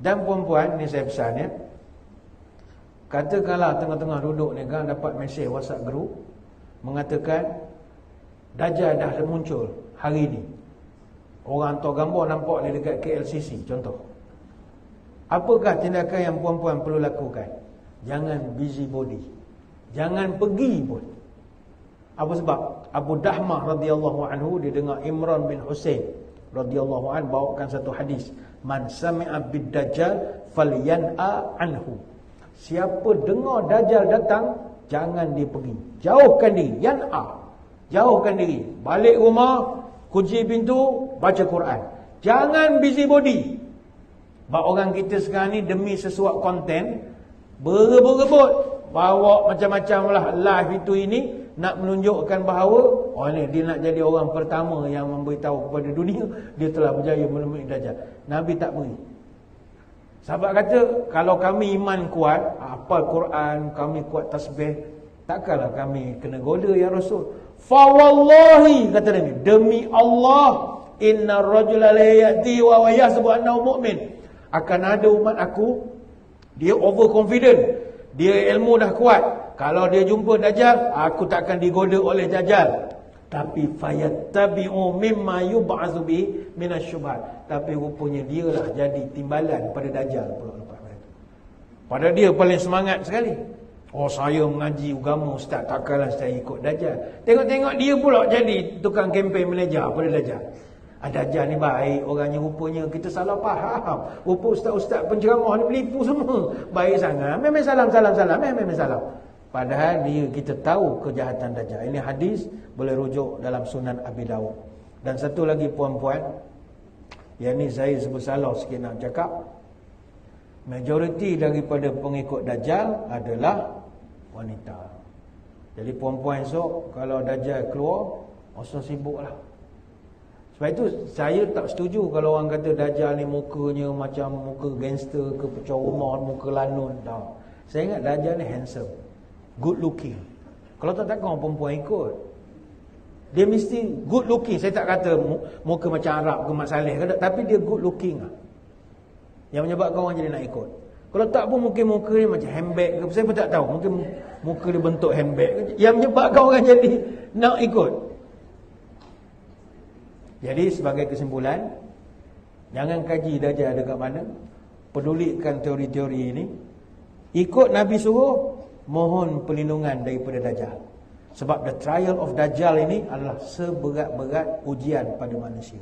Dan puan-puan, ni saya pesan ya, katakanlah tengah-tengah duduk ni kan dapat mesej WhatsApp group mengatakan Dajjal dah muncul hari ni. Orang hantar gambar nampak dia dekat KLCC contoh. Apakah tindakan yang puan-puan perlu lakukan? Jangan busybody. Jangan pergi pun. Apa sebab? Abu Dahmah radhiyallahu anhu dia dengar Imran bin Husain radhiyallahu anhu bawakan satu hadis, man sami'a bid dajjal falyan'a anhu. Siapa dengar dajjal datang, jangan dia pergi. Jauhkan diri, yan'a. Jauhkan diri. Balik rumah, kunci pintu, baca Quran. Jangan busybody. Sebab orang kita sekarang ni demi sesuatu konten berebut-rebut, bawa macam-macam lah live itu ini, nak menunjukkan bahawa ni dia nak jadi orang pertama yang memberitahu kepada dunia dia telah berjaya menemui Dajjal. Nabi tak beri. Sahabat kata, kalau kami iman kuat, hafal Quran, kami kuat tasbih, takkanlah kami kena goda ya Rasul. Fa wallahi, kata Nabi, demi Allah, inna rajula la ya'ti wa yahsabu annahu mu'min. Akan ada umat aku, dia overconfident, dia ilmu dah kuat. Kalau dia jumpa Dajjal, aku takkan digoda oleh Dajjal. Tapi fayattabi'u mimma yub'atsu bi minasyubhat. Tapi rupanya dia lah jadi timbalan pada Dajjal pula lepas itu. Padahal dia paling semangat sekali. Oh, saya mengaji agama ustaz, takkanlah saya ikut Dajjal. Tengok-tengok dia pula jadi tukang kempen manager pada Dajjal. Dajjal ni baik orangnya, rupanya kita salah faham. Rupa ustaz-ustaz penceramah ni penipu semua. Baik sangat. Memang salam. Memang salam. Padahal dia kita tahu kejahatan Dajjal. Ini hadis boleh rujuk dalam Sunan Abi Dawud. Dan satu lagi puan-puan, yang ni saya sebut salah sikit nak cakap. Majoriti daripada pengikut Dajjal adalah wanita. Jadi puan-puan esok kalau Dajjal keluar, usah sibuklah. Sebab itu saya tak setuju kalau orang kata Dajjal ni mukanya macam muka gangster ke pecah rumah, muka lanun. Tak. Saya ingat Dajjal ni handsome, good looking. Kalau tak takkan perempuan ikut. Dia mesti good looking. Saya tak kata muka macam Arab ke Mat Saleh ke, tapi dia good looking lah, yang menyebabkan orang jadi nak ikut. Kalau tak pun mungkin muka dia macam handbag ke, saya pun tak tahu. Mungkin muka dia bentuk handbag ke, yang menyebabkan orang jadi nak ikut. Jadi sebagai kesimpulan, jangan kaji Dajjal dekat mana, pedulikan teori-teori ini. Ikut Nabi suruh, mohon perlindungan daripada Dajjal. Sebab the trial of Dajjal ini adalah seberat-berat ujian pada manusia.